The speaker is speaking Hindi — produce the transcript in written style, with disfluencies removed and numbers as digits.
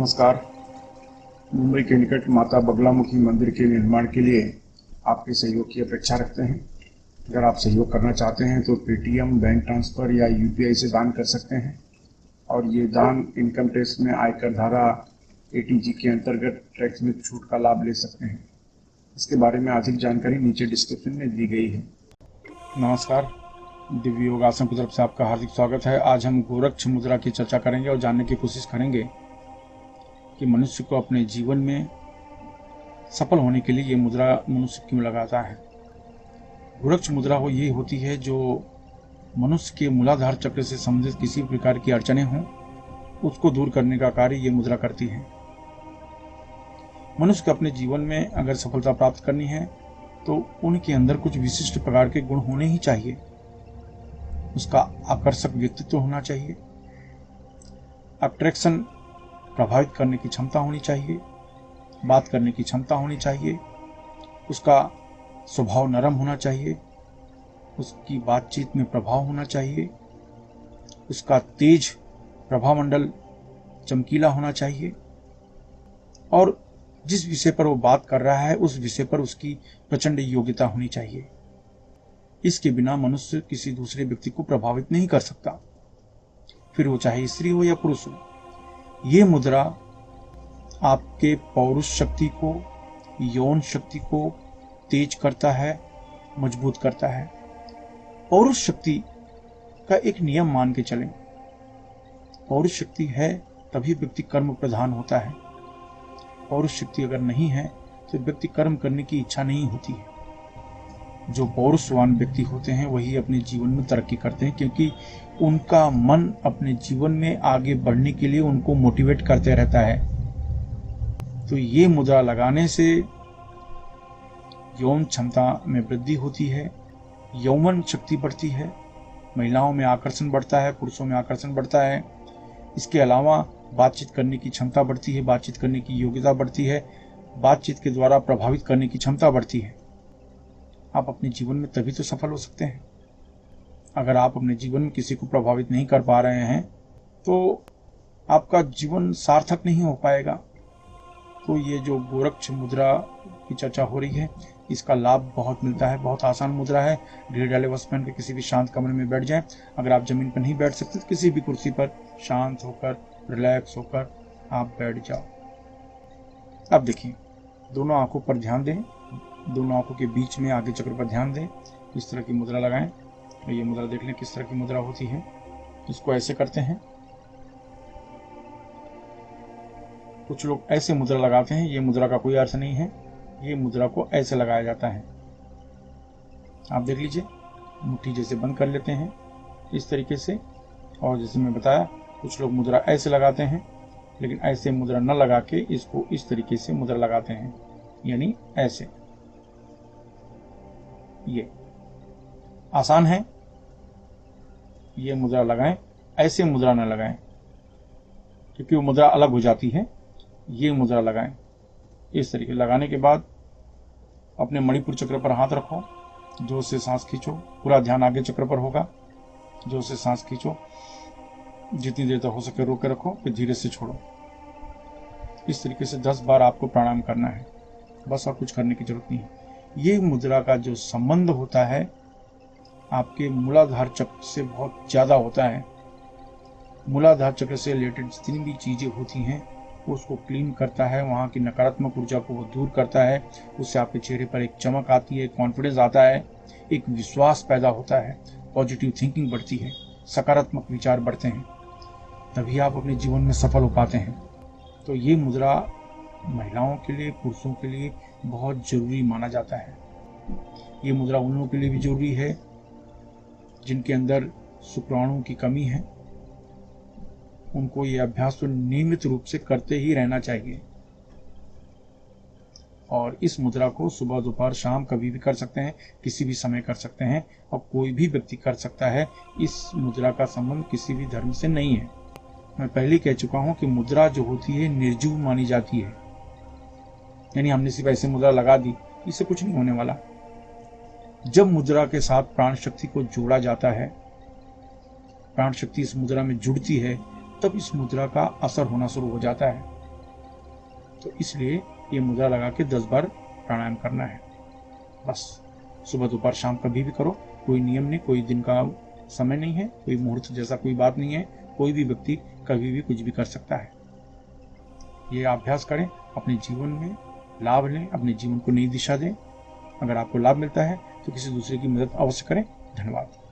नमस्कार। मुंबई के निकट माता बगलामुखी मंदिर के निर्माण के लिए आपके सहयोग की अपेक्षा रखते हैं। अगर आप सहयोग करना चाहते हैं तो पेटीएम, बैंक ट्रांसफ़र या यूपीआई से दान कर सकते हैं और ये दान इनकम टैक्स में आयकर धारा एटीजी के अंतर्गत टैक्स में छूट का लाभ ले सकते हैं। इसके बारे में अधिक जानकारी नीचे डिस्क्रिप्शन में दी गई है। नमस्कार, दिव्य योगासन की तरफ से आपका हार्दिक स्वागत है। आज हम गोरक्ष मुद्रा की चर्चा करेंगे और जानने की कोशिश करेंगे कि मनुष्य को अपने जीवन में सफल होने के लिए ये मुद्रा मनुष्य क्यों लगाता है। गोरक्ष मुद्रा वो ये होती है जो मनुष्य के मूलाधार चक्र से संबंधित किसी प्रकार की अड़चनें हों उसको दूर करने का कार्य ये मुद्रा करती है। मनुष्य को अपने जीवन में अगर सफलता प्राप्त करनी है तो उनके अंदर कुछ विशिष्ट प्रकार के गुण होने ही चाहिए। उसका आकर्षक व्यक्तित्व होना चाहिए, अट्रैक्शन प्रभावित करने की क्षमता होनी चाहिए, बात करने की क्षमता होनी चाहिए, उसका स्वभाव नरम होना चाहिए, उसकी बातचीत में प्रभाव होना चाहिए, उसका तेज प्रभामंडल चमकीला होना चाहिए और जिस विषय पर वो बात कर रहा है उस विषय पर उसकी प्रचंड योग्यता होनी चाहिए। इसके बिना मनुष्य किसी दूसरे व्यक्ति को प्रभावित नहीं कर सकता, फिर वो चाहे स्त्री हो या पुरुष हो। ये मुद्रा आपके पौरुष शक्ति को, यौन शक्ति को तेज करता है, मजबूत करता है। पौरुष शक्ति का एक नियम मान के चलें, पौरुष शक्ति है तभी व्यक्ति कर्म प्रधान होता है। पौरुष शक्ति अगर नहीं है तो व्यक्ति कर्म करने की इच्छा नहीं होती है। जो पौरुषवान व्यक्ति होते हैं वही अपने जीवन में तरक्की करते हैं, क्योंकि उनका मन अपने जीवन में आगे बढ़ने के लिए उनको मोटिवेट करते रहता है। तो ये मुद्रा लगाने से यौन क्षमता में वृद्धि होती है, यौवन शक्ति बढ़ती है, महिलाओं में आकर्षण बढ़ता है, पुरुषों में आकर्षण बढ़ता है। इसके अलावा बातचीत करने की क्षमता बढ़ती है, बातचीत करने की योग्यता बढ़ती है, बातचीत के द्वारा प्रभावित करने की क्षमता बढ़ती है। आप अपने जीवन में तभी तो सफल हो सकते हैं। अगर आप अपने जीवन में किसी को प्रभावित नहीं कर पा रहे हैं तो आपका जीवन सार्थक नहीं हो पाएगा। तो ये जो गोरक्ष मुद्रा की चर्चा हो रही है, इसका लाभ बहुत मिलता है। बहुत आसान मुद्रा है। ढेर डाले वस्त्र पहन के किसी भी शांत कमरे में बैठ जाएं। अगर आप जमीन पर नहीं बैठ सकते तो किसी भी कुर्सी पर शांत होकर, रिलैक्स होकर आप बैठ जाओ। अब देखिए, दोनों आंखों पर ध्यान दें, दोनों आंखों के बीच में आगे चक्र पर ध्यान दें। इस तरह की मुद्रा लगाएं। ये मुद्रा देख लें किस तरह की मुद्रा होती है। इसको ऐसे करते हैं, कुछ लोग ऐसे मुद्रा लगाते हैं। ये मुद्रा का कोई अर्थ नहीं है, ये मुद्रा को ऐसे लगाया जाता है। आप देख लीजिए, मुट्ठी जैसे बंद कर लेते हैं इस तरीके से, और जैसे मैं बताया कुछ लोग मुद्रा ऐसे लगाते हैं, लेकिन ऐसे मुद्रा न लगा के इसको इस तरीके से मुद्रा लगाते हैं, यानी ऐसे। ये आसान है, ये मुद्रा लगाएं, ऐसे मुद्रा न लगाएं क्योंकि वो मुद्रा अलग हो जाती है। ये मुद्रा लगाएं इस तरीके। लगाने के बाद अपने मणिपुर चक्र पर हाथ रखो, जोर से सांस खींचो, पूरा ध्यान आगे चक्र पर होगा। जोर से सांस खींचो, जितनी देर तक हो सके रोक के रखो, फिर धीरे से छोड़ो। इस तरीके से 10 बार आपको प्राणायाम करना है, बस और कुछ करने की जरूरत नहीं है। ये मुद्रा का जो संबंध होता है आपके मूलाधार चक्र से बहुत ज़्यादा होता है। मूलाधार चक्र से रिलेटेड जितनी भी चीज़ें होती हैं उसको क्लीन करता है, वहाँ की नकारात्मक ऊर्जा को वो दूर करता है। उससे आपके चेहरे पर एक चमक आती है, कॉन्फिडेंस आता है, एक विश्वास पैदा होता है, पॉजिटिव थिंकिंग बढ़ती है, सकारात्मक विचार बढ़ते हैं, तभी आप अपने जीवन में सफल हो पाते हैं। तो ये मुद्रा महिलाओं के लिए, पुरुषों के लिए बहुत ज़रूरी माना जाता है। ये मुद्रा उन लोगों के लिए भी जरूरी है जिनके अंदर शुक्राणु की कमी है। उनको ये अभ्यास तो नियमित रूप से करते ही रहना चाहिए। और इस मुद्रा को सुबह, दोपहर, शाम कभी भी कर सकते हैं, किसी भी समय कर सकते हैं और कोई भी व्यक्ति कर सकता है। इस मुद्रा का संबंध किसी भी धर्म से नहीं है। मैं पहले कह चुका हूं कि मुद्रा जो होती है निर्जीव मानी जाती है, यानी हमने सिर्फ ऐसे मुद्रा लगा दी, इससे कुछ नहीं होने वाला। जब मुद्रा के साथ प्राण शक्ति को जोड़ा जाता है, प्राण शक्ति इस मुद्रा में जुड़ती है, तब इस मुद्रा का असर होना शुरू हो जाता है। तो इसलिए ये मुद्रा लगा के 10 बार प्राणायाम करना है। बस सुबह दोपहर शाम कभी भी करो, कोई नियम नहीं, कोई दिन का समय नहीं है, कोई मुहूर्त जैसा कोई बात नहीं है, कोई भी व्यक्ति कभी भी कुछ भी कर सकता है। ये अभ्यास करें, अपने जीवन में लाभ लें, अपने जीवन को नई दिशा दें। अगर आपको लाभ मिलता है तो किसी दूसरे की मदद अवश्य करें। धन्यवाद।